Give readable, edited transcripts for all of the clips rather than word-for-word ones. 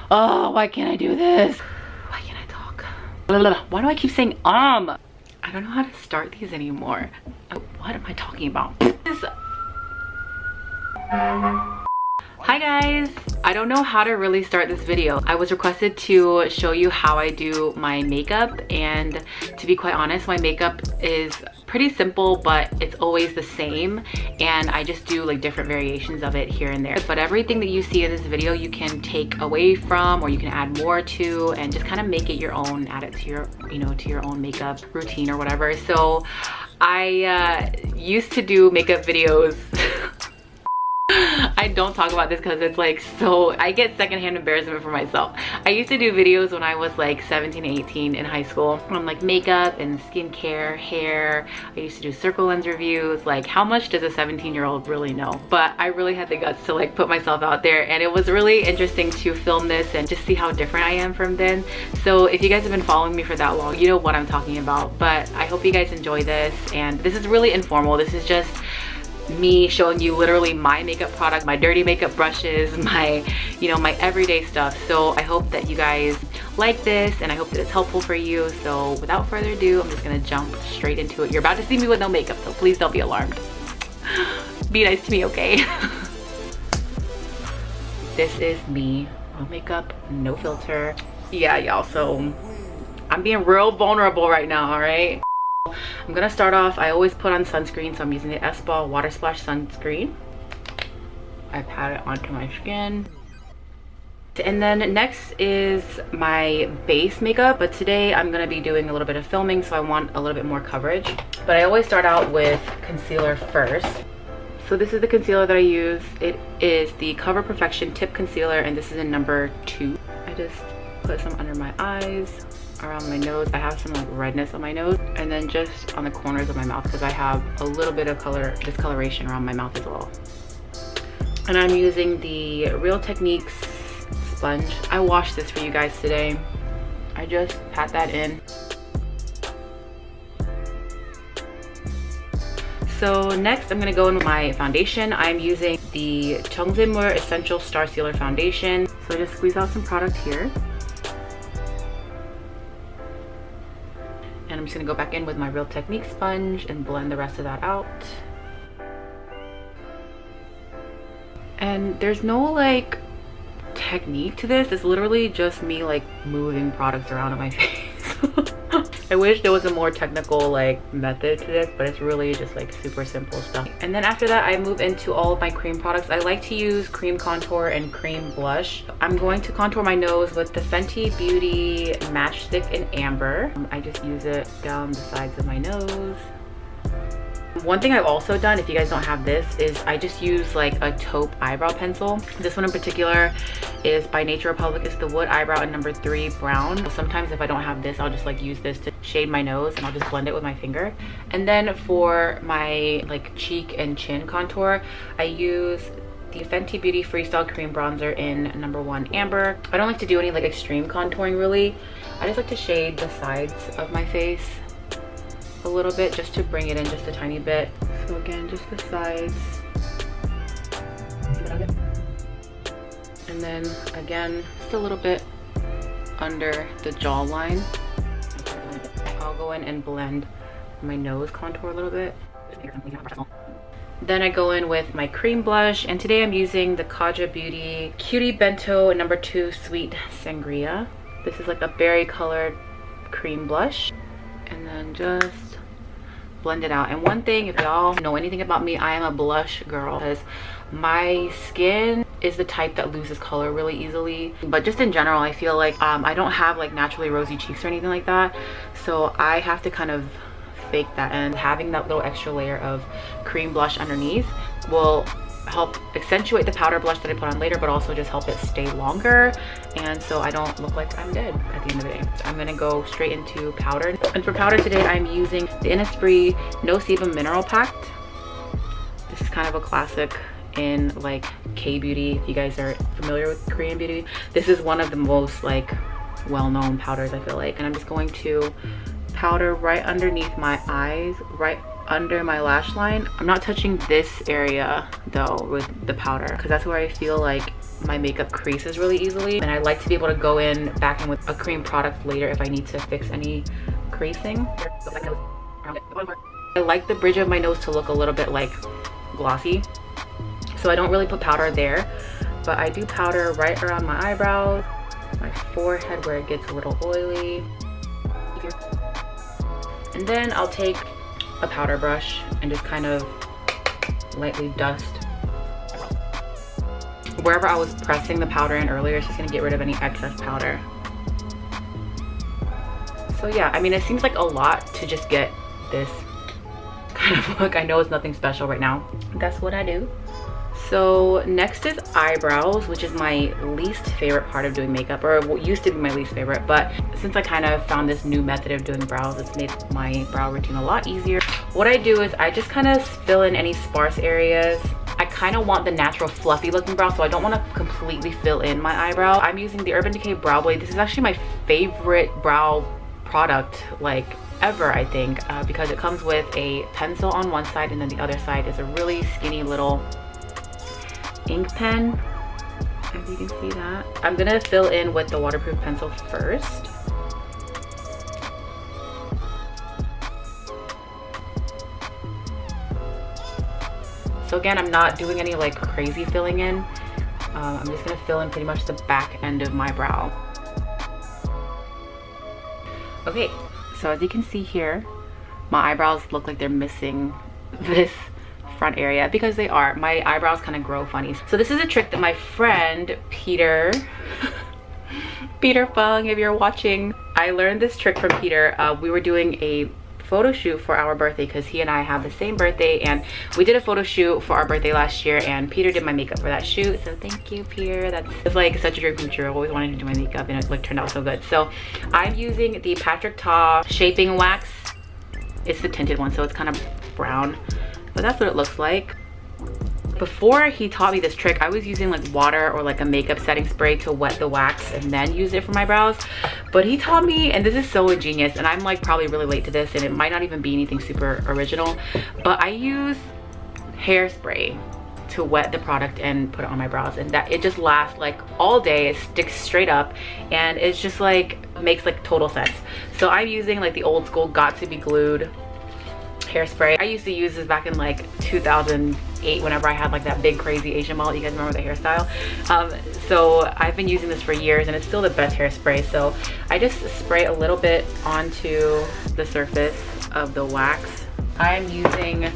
Oh, why can't I do this? Why can't I talk? Why do I keep saying I don't know how to start these anymore. What am I talking about? Hi guys, I don't know how to really start this video. I was requested to show you how I do my makeup, and to be quite honest, my makeup is pretty simple, but it's always the same, and I just do like different variations of it here and there. But everything that you see in this video you can take away from, or you can add more to, and just kind of make it your own, add it to your, you know, to your own makeup routine or whatever. So I used to do makeup videos I don't talk about this because it's like, so I get secondhand embarrassment for myself. I used to do videos when I was like 17, 18 in high school on like makeup and skincare, hair. I used to do circle lens reviews. Like, how much does a 17-year-old really know? But I really had the guts to like put myself out there, and it was really interesting to film this and just see how different I am from then. So if you guys have been following me for that long, you know what I'm talking about. But I hope you guys enjoy this, and this is really informal. This is just me showing you literally my makeup product, my dirty makeup brushes, my, you know, my everyday stuff. So I hope that you guys like this, and I hope that it's helpful for you. So without further ado, I'm just gonna jump straight into it. You're about to see me with no makeup, so please don't be alarmed. Be nice to me, okay? This is me, no makeup, no filter. Yeah, y'all, so I'm being real vulnerable right now, all right? I'm gonna start off, I always put on sunscreen, so I'm using the Espoir Water Splash Sunscreen. I pat it onto my skin. And then next is my base makeup, but today I'm gonna be doing a little bit of filming, so I want a little bit more coverage. But I always start out with concealer first. So this is the concealer that I use. It is the Cover Perfection Tip Concealer, and this is in number 2. I just put some under my eyes, around my nose. I have some like redness on my nose, and then just on the corners of my mouth because I have a little bit of discoloration around my mouth as well. And I'm using the Real Techniques sponge. I washed this for you guys today. I just pat that in. So next I'm gonna go in with my foundation. I'm using the Chungsimur Essential Star Sealer Foundation. So I just squeeze out some product here. And I'm just gonna go back in with my Real Technique sponge and blend the rest of that out. And there's no like technique to this. It's literally just me like moving products around on my face. I wish there was a more technical like method to this, but it's really just like super simple stuff. And then after that, I move into all of my cream products. I like to use cream contour and cream blush. I'm going to contour my nose with the Fenty Beauty Matchstick in Amber. I just use it down the sides of my nose. One thing I've also done, if you guys don't have this, is I just use like a taupe eyebrow pencil. This one in particular is by Nature Republic. It's the Wood Eyebrow in number 3 brown. Sometimes if I don't have this, I'll just like use this to shade my nose, and I'll just blend it with my finger. And then for my like cheek and chin contour, I use the Fenty Beauty Freestyle Cream Bronzer in number 1 Amber. I don't like to do any like extreme contouring really. I just like to shade the sides of my face a little bit, just to bring it in just a tiny bit. So again, just the sides. And then again, just a little bit under the jawline. I'll go in and blend my nose contour a little bit. Then I go in with my cream blush, and today I'm using the Kaja Beauty Cutie Bento number 2 Sweet Sangria. This is like a berry colored cream blush. And then just blend it out. And one thing, if y'all know anything about me, I am a blush girl, because my skin is the type that loses color really easily. But just in general, I feel like I don't have like naturally rosy cheeks or anything like that, so I have to kind of fake that, and having that little extra layer of cream blush underneath will help accentuate the powder blush that I put on later, but also just help it stay longer, and so I don't look like I'm dead at the end of the day. I'm gonna go straight into powder. And for powder today, I'm using the Innisfree No Sebum Mineral Pact. This is kind of a classic in like K-beauty. If you guys are familiar with Korean beauty, this is one of the most like well-known powders, I feel like. And I'm just going to powder right underneath my eyes, right under my lash line. I'm not touching this area though with the powder because that's where I feel like my makeup creases really easily, and I like to be able to go back in with a cream product later if I need to fix any creasing. I like the bridge of my nose to look a little bit like glossy, so I don't really put powder there, but I do powder right around my eyebrows, my forehead where it gets a little oily, and then I'll take a powder brush and just kind of lightly dust wherever I was pressing the powder in earlier. It's just gonna get rid of any excess powder. So yeah, I mean, it seems like a lot to just get this kind of look. I know it's nothing special right now. That's what I do. So next is eyebrows, which is my least favorite part of doing makeup, or what used to be my least favorite, but since I kind of found this new method of doing brows, it's made my brow routine a lot easier. What I do is I just kind of fill in any sparse areas. I kind of want the natural fluffy looking brow, so I don't want to completely fill in my eyebrow. I'm using the Urban Decay Brow Blade. This is actually my favorite brow product like ever, I think, because it comes with a pencil on one side and then the other side is a really skinny little ink pen, as you can see that. I'm gonna fill in with the waterproof pencil first. So again, I'm not doing any like crazy filling in. I'm just gonna fill in pretty much the back end of my brow. Okay, so as you can see here, my eyebrows look like they're missing this front area because they are. My eyebrows kind of grow funny. So this is a trick that my friend Peter Fung, if you're watching, I learned this trick from Peter. We were doing a photo shoot for our birthday because he and I have the same birthday, and we did a photo shoot for our birthday last year, and Peter did my makeup for that shoot. So thank you, Peter. That's like such a dream come true. I always wanted to do my makeup and it like turned out so good. So I'm using the Patrick Ta shaping wax. It's the tinted one, so it's kind of brown, but that's what it looks like. Before he taught me this trick, I was using like water or like a makeup setting spray to wet the wax and then use it for my brows. But he taught me, and this is so ingenious, and I'm like probably really late to this and it might not even be anything super original, but I use hairspray to wet the product and put it on my brows, and that it just lasts like all day. It sticks straight up and it's just like makes like total sense. So I'm using like the old school got to be glued hairspray. I used to use this back in like 2008 whenever I had like that big crazy Asian mullet. You guys remember the hairstyle? So I've been using this for years and it's still the best hairspray. So I just spray a little bit onto the surface of the wax. I'm using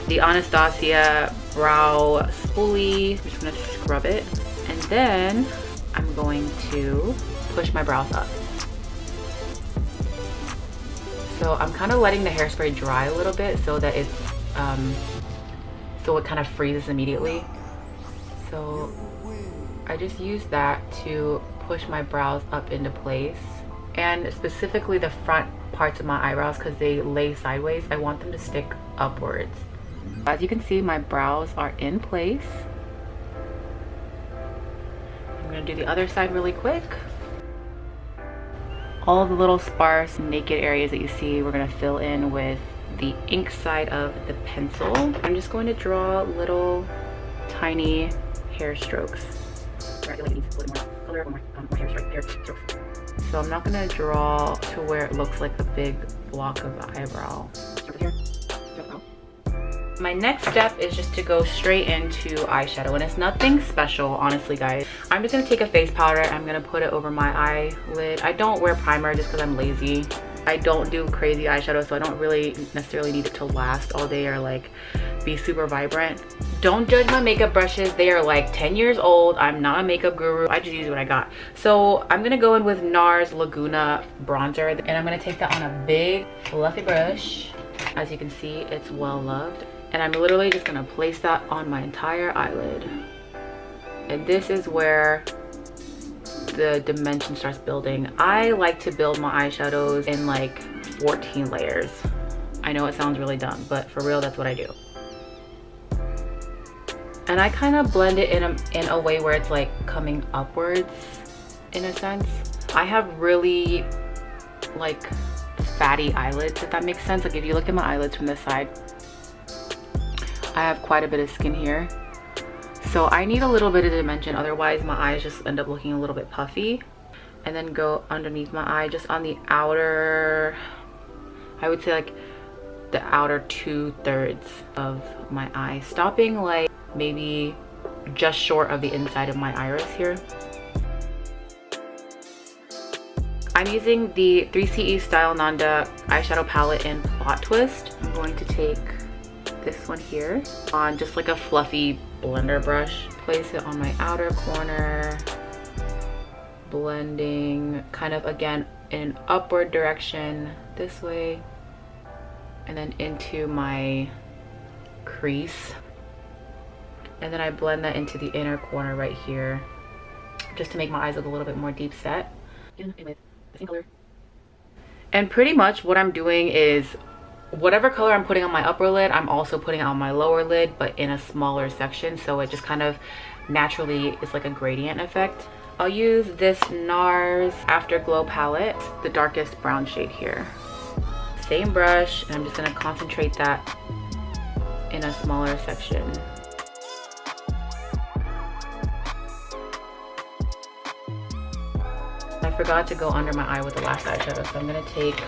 the Anastasia brow spoolie. I'm just gonna scrub it, and then I'm going to push my brows up. So I'm kind of letting the hairspray dry a little bit so that it's so it kind of freezes immediately. So I just use that to push my brows up into place, and specifically the front parts of my eyebrows, because they lay sideways, I want them to stick upwards. As you can see, my brows are in place. I'm gonna do the other side really quick. All the little sparse naked areas that you see, we're gonna fill in with the ink side of the pencil. I'm just going to draw little tiny hair strokes. So I'm not gonna draw to where it looks like a big block of eyebrow. My next step is just to go straight into eyeshadow, and it's nothing special, honestly, guys. I'm just gonna take a face powder. I'm gonna put it over my eyelid. I don't wear primer just because I'm lazy. I don't do crazy eyeshadow, so I don't really necessarily need it to last all day or like be super vibrant. Don't judge my makeup brushes. They are like 10 years old. I'm not a makeup guru. I just use what I got. So I'm gonna go in with Nars Laguna bronzer, and I'm gonna take that on a big fluffy brush. As you can see, it's well loved. And I'm literally just gonna place that on my entire eyelid. And this is where the dimension starts building. I like to build my eyeshadows in like 14 layers. I know it sounds really dumb, but for real, that's what I do. And I kind of blend it in a way where it's like coming upwards in a sense. I have really like fatty eyelids, if that makes sense. Like if you look at my eyelids from this side, I have quite a bit of skin here. So I need a little bit of dimension, otherwise my eyes just end up looking a little bit puffy. And then go underneath my eye, just on the outer, I would say like the outer 2/3 of my eye, stopping like maybe just short of the inside of my iris here. I'm using the 3CE StyleNanda eyeshadow palette in Plot Twist. I'm going to take this one here on just like a fluffy blender brush, place it on my outer corner, blending kind of again in an upward direction this way, and then into my crease, and then I blend that into the inner corner right here just to make my eyes look a little bit more deep set with the same color. And pretty much what I'm doing is whatever color I'm putting on my upper lid, I'm also putting on my lower lid, but in a smaller section, so it just kind of naturally is like a gradient effect. I'll use this Nars Afterglow palette, the darkest brown shade here. Same brush, and I'm just gonna concentrate that in a smaller section. I forgot to go under my eye with the last eyeshadow, so I'm gonna take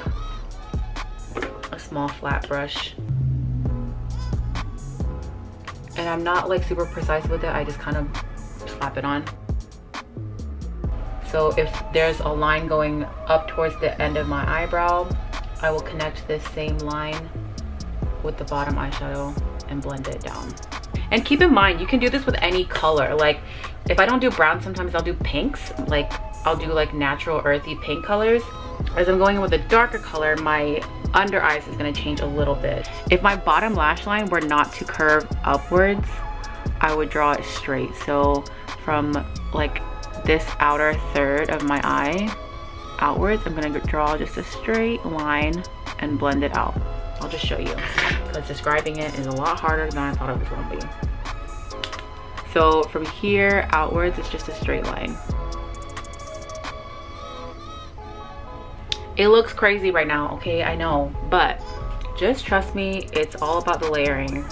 a small flat brush. And I'm not like super precise with it, I just kind of slap it on. So if there's a line going up towards the end of my eyebrow, I will connect this same line with the bottom eyeshadow and blend it down. And keep in mind, you can do this with any color. Like if I don't do brown, sometimes I'll do pinks. Like I'll do like natural earthy pink colors. As I'm going in with a darker color, my under eyes is gonna change a little bit. If my bottom lash line were not to curve upwards, I would draw it straight. So from like this outer third of my eye outwards, I'm gonna draw just a straight line and blend it out. I'll just show you, because describing it is a lot harder than I thought it was gonna be. So from here outwards, it's just a straight line. It looks crazy right now, okay, I know, but just trust me, it's all about the layering.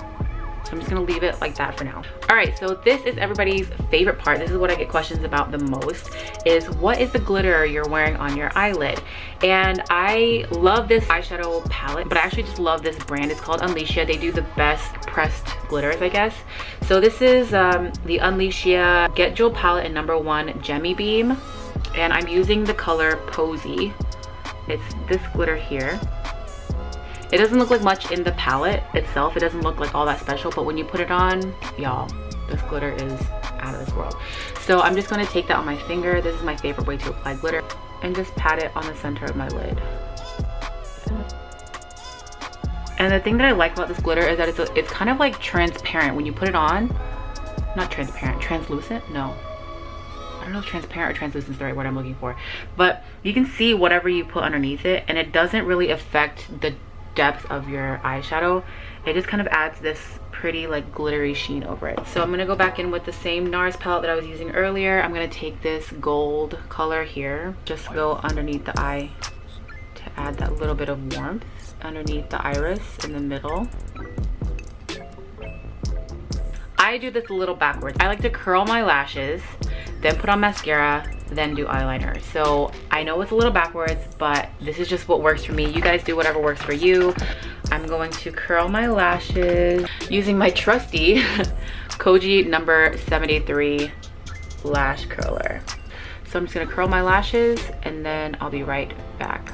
So I'm just gonna leave it like that for now. All right, so this is everybody's favorite part. This is what I get questions about the most, is what is the glitter you're wearing on your eyelid? And I love this eyeshadow palette, but I actually just love this brand. It's called Unleashia. They do the best pressed glitters, I guess. So this is the Unleashia Get Jewel palette in #1 Gemmy Beam, and I'm using the color Posy. It's this glitter here. It doesn't look like much in the palette itself. It doesn't look like all that special, but when you put it on, y'all, this glitter is out of this world. So I'm just gonna take that on my finger. This is my favorite way to apply glitter, and just pat it on the center of my lid. And the thing that I like about this glitter is that it's kind of like transparent when you put it on. Not transparent, translucent? No. I don't know if transparent or translucent is the right word I'm looking for. But you can see whatever you put underneath it, and it doesn't really affect the depth of your eyeshadow. It just kind of adds this pretty like glittery sheen over it. So I'm gonna go back in with the same Nars palette that I was using earlier. I'm gonna take this gold color here, just go underneath the eye to add that little bit of warmth underneath the iris in the middle. I do this a little backwards. I like to curl my lashes, then put on mascara, then do eyeliner. So I know it's a little backwards, but this is just what works for me. You guys do whatever works for you. I'm going to curl my lashes using my trusty Koji number 73 lash curler. So I'm just gonna curl my lashes and then I'll be right back.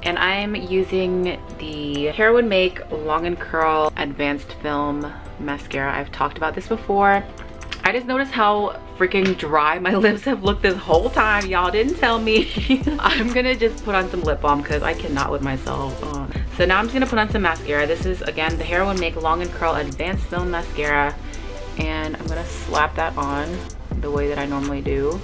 And I'm using the Heroine Make Long and Curl Advanced Film Mascara. I've talked about this before. I just noticed how freaking dry my lips have looked this whole time. Y'all didn't tell me. I'm gonna just put on some lip balm because I cannot with myself. So now I'm just gonna put on some mascara. This is, again, the Heroine Make Long and Curl Advanced Film Mascara. And I'm gonna slap that on the way that I normally do.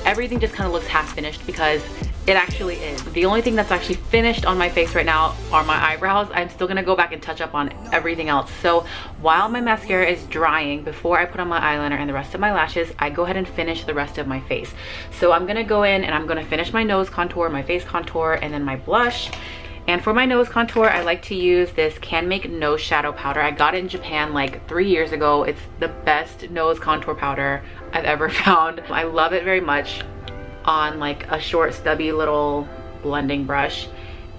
everything just kind of looks half finished because it actually is. The only thing that's actually finished on my face right now are my eyebrows. I'm still gonna go back and touch up on everything else. So while my mascara is drying, before I put on my eyeliner and the rest of my lashes, I go ahead and finish the rest of my face. So I'm gonna go in and I'm gonna finish my nose contour, my face contour, and then my blush. And for my nose contour, I like to use this Canmake nose shadow powder. I got it in Japan like 3 years ago. It's the best nose contour powder I've ever found. I love it very much on like a short stubby little blending brush,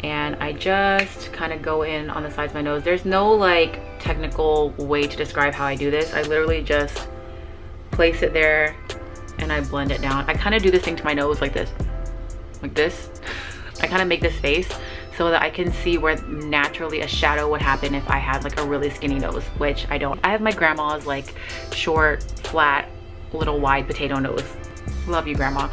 and I just kind of go in on the sides of my nose. There's no like technical way to describe how I do this. I literally just place it there and I blend it down. I kind of do this thing to my nose like this. I kind of make this face so that I can see where naturally a shadow would happen if I had like a really skinny nose, which I don't. I have my grandma's like short, flat, little wide potato nose. Love you, grandma.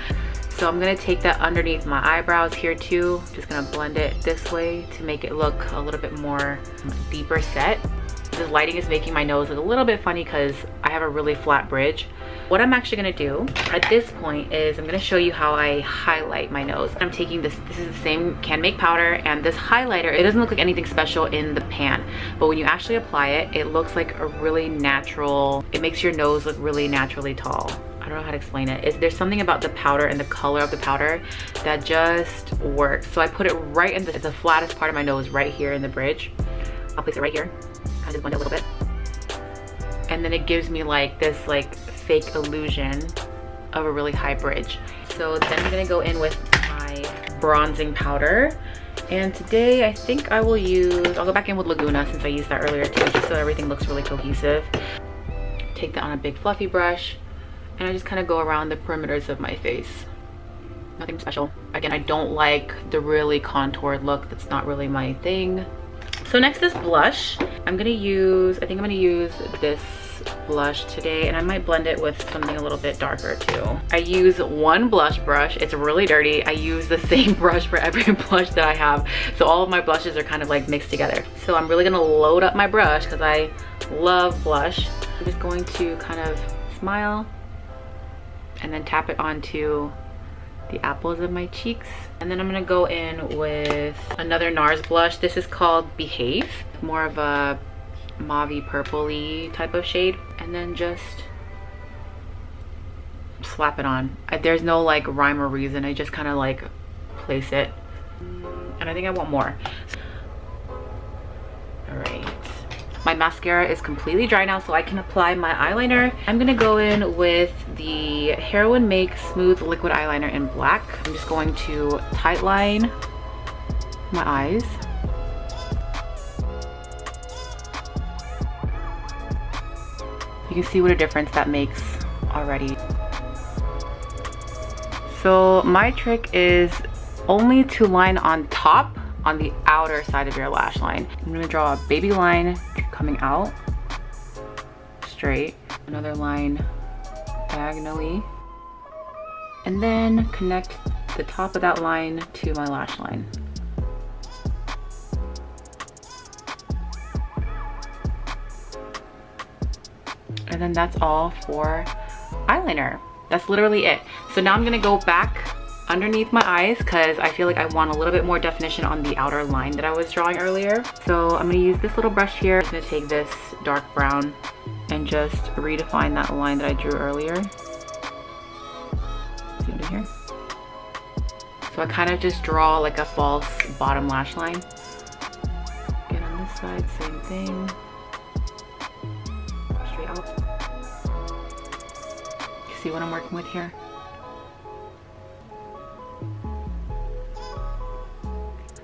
So I'm gonna take that underneath my eyebrows here too. Just gonna blend it this way to make it look a little bit more deeper set. This lighting is making my nose look a little bit funny because I have a really flat bridge. What I'm actually gonna do at this point is I'm gonna show you how I highlight my nose. I'm taking this is the same Canmake powder, and this highlighter, it doesn't look like anything special in the pan, but when you actually apply it, it looks like a really natural, it makes your nose look really naturally tall. I don't know how to explain it. There's something about the powder and the color of the powder that just works. So I put it right in the flattest part of my nose, right here in the bridge. I'll place it right here. I just blend it a little bit. And then it gives me like this like fake illusion of a really high bridge. So then I'm gonna go in with my bronzing powder. And today I think I'll go back in with Laguna since I used that earlier too, just so everything looks really cohesive. Take that on a big fluffy brush. And I just kind of go around the perimeters of my face. Nothing special. Again, I don't like the really contoured look. That's not really my thing. So next is blush. I think I'm gonna use this blush today, and I might blend it with something a little bit darker too. I use one blush brush. It's really dirty. I use the same brush for every blush that I have. So all of my blushes are kind of like mixed together. So I'm really gonna load up my brush because I love blush. I'm just going to kind of smile and then tap it onto the apples of my cheeks. And then I'm gonna go in with another Nars blush. This is called Behave, more of a mauvey purpley type of shade. And then just slap it on. There's no like rhyme or reason. I just kind of like place it. And I think I want more. All right. My mascara is completely dry now, so I can apply my eyeliner. I'm gonna go in with the Heroine Make Smooth Liquid Eyeliner in black. I'm just going to tight line my eyes. You can see what a difference that makes already. So my trick is only to line on top, on the outer side of your lash line. I'm gonna draw a baby line coming out straight, another line diagonally, and then connect the top of that line to my lash line. And then that's all for eyeliner. That's literally it. So now I'm gonna go back underneath my eyes because I feel like I want a little bit more definition on the outer line that I was drawing earlier. So I'm gonna use this little brush here. I'm gonna take this dark brown and just redefine that line that I drew earlier. See what I here? So I kind of just draw like a false bottom lash line. Again on this side, same thing. Straight out. You see what I'm working with here?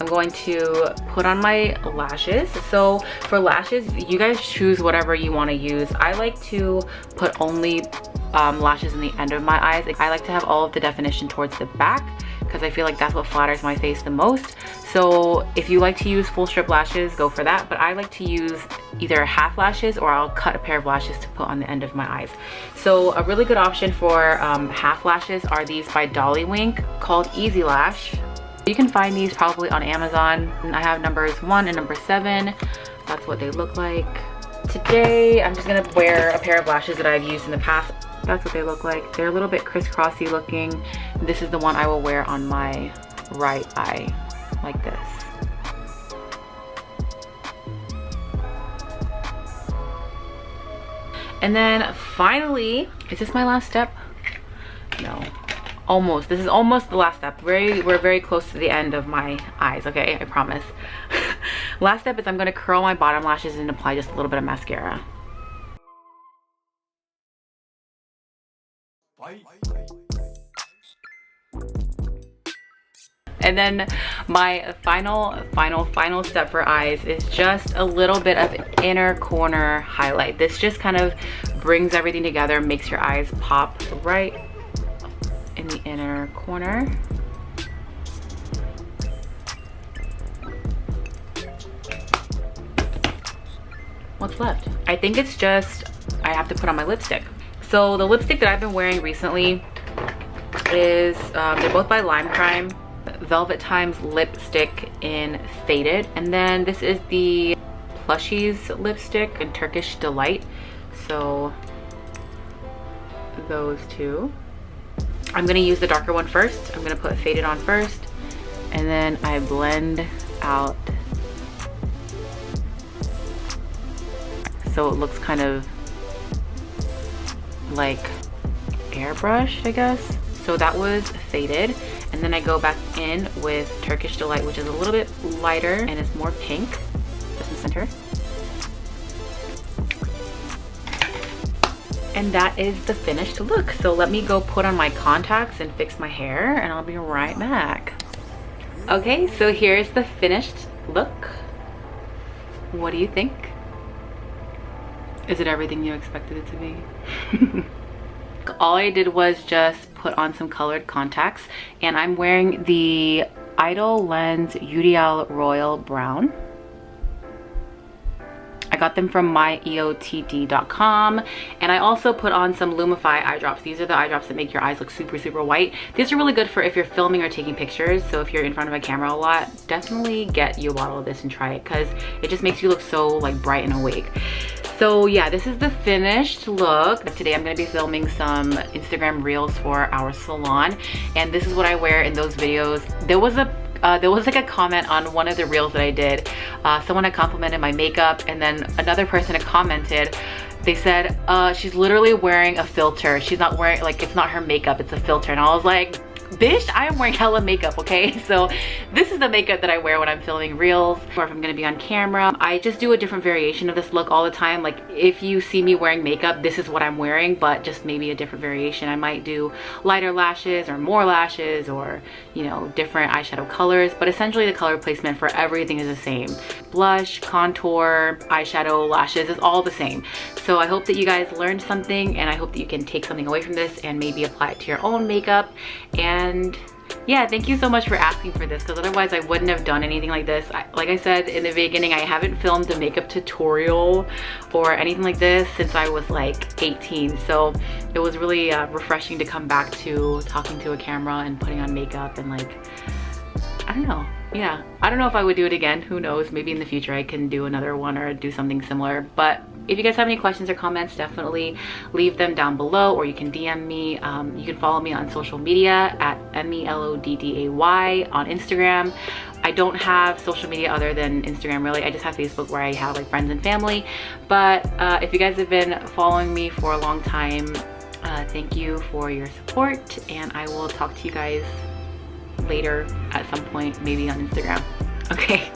I'm going to put on my lashes. So for lashes, you guys choose whatever you want to use. I like to put only lashes in the end of my eyes. I like to have all of the definition towards the back because I feel like that's what flatters my face the most. So if you like to use full strip lashes, go for that. But I like to use either half lashes or I'll cut a pair of lashes to put on the end of my eyes. So a really good option for half lashes are these by Dolly Wink called Easy Lash. You can find these probably on Amazon. I have numbers 1 and number 7. That's what they look like. Today, I'm just gonna wear a pair of lashes that I've used in the past That's what they look like. They're a little bit crisscrossy looking. This is the one I will wear on my right eye, like this. And then finally, is this my last step? No, almost. This is almost the last step. We're very close to the end of my eyes, okay? I promise. Last step is I'm gonna curl my bottom lashes and apply just a little bit of mascara. And then my final step for eyes is just a little bit of inner corner highlight. This just kind of brings everything together, makes your eyes pop right in the inner corner. What's left? I think it's just, I have to put on my lipstick. So the lipstick that I've been wearing recently is, they're both by Lime Crime. Velvet Times lipstick in Faded, and then this is the Plushies lipstick in Turkish Delight. So those two. I'm gonna use the darker one first. I'm gonna put Faded on first, and then I blend out so it looks kind of like airbrushed, I guess. So that was Faded. And then I go back in with Turkish Delight, which is a little bit lighter and it's more pink, just in the center. And that is the finished look. So let me go put on my contacts and fix my hair, and I'll be right back. Okay, so here's the finished look. What do you think? Is it everything you expected it to be? All I did was just put on some colored contacts, and I'm wearing the Idol Lens Yurial Royal Brown. I got them from myeotd.com, and I also put on some Lumify eye drops. These are the eye drops that make your eyes look super white. These are really good for if you're filming or taking pictures. So if you're in front of a camera a lot, definitely get you a bottle of this and try it, because it just makes you look so like bright and awake. So yeah, this is the finished look. Today I'm gonna be filming some Instagram reels for our salon, and this is what I wear in those videos. There was like a comment on one of the reels that I did. Someone had complimented my makeup, and then another person had commented. They said, she's literally wearing a filter. She's not wearing, like, it's not her makeup, it's a filter. And I was like, bitch, I am wearing hella makeup, okay? So this is the makeup that I wear when I'm filming reels or if I'm gonna be on camera. I just do a different variation of this look all the time. Like, if you see me wearing makeup, this is what I'm wearing, but just maybe a different variation. I might do lighter lashes or more lashes, or, you know, different eyeshadow colors, but essentially the color placement for everything is the same. Blush, contour, eyeshadow, lashes is all the same. So I hope that you guys learned something, and I hope that you can take something away from this and maybe apply it to your own makeup. And yeah, thank you so much for asking for this, because otherwise I wouldn't have done anything like this. Like I said in the beginning, I haven't filmed a makeup tutorial or anything like this since I was like 18. So it was really refreshing to come back to talking to a camera and putting on makeup, and like, I don't know. Yeah, I don't know if I would do it again. Who knows? Maybe in the future I can do another one or do something similar. But if you guys have any questions or comments, definitely leave them down below, or you can DM me. You can follow me on social media at MELODDAY on Instagram. I don't have social media other than Instagram, really. I just have Facebook, where I have like friends and family. But if you guys have been following me for a long time, thank you for your support, and I will talk to you guys later at some point, maybe on Instagram. Okay,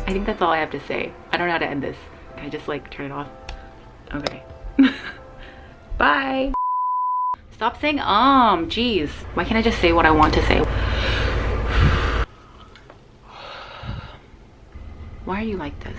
I think that's all I have to say. I don't know how to end this. Can I just like turn it off? Okay. Bye. Stop saying geez. Why can't I just say what I want to say? Why are you like this?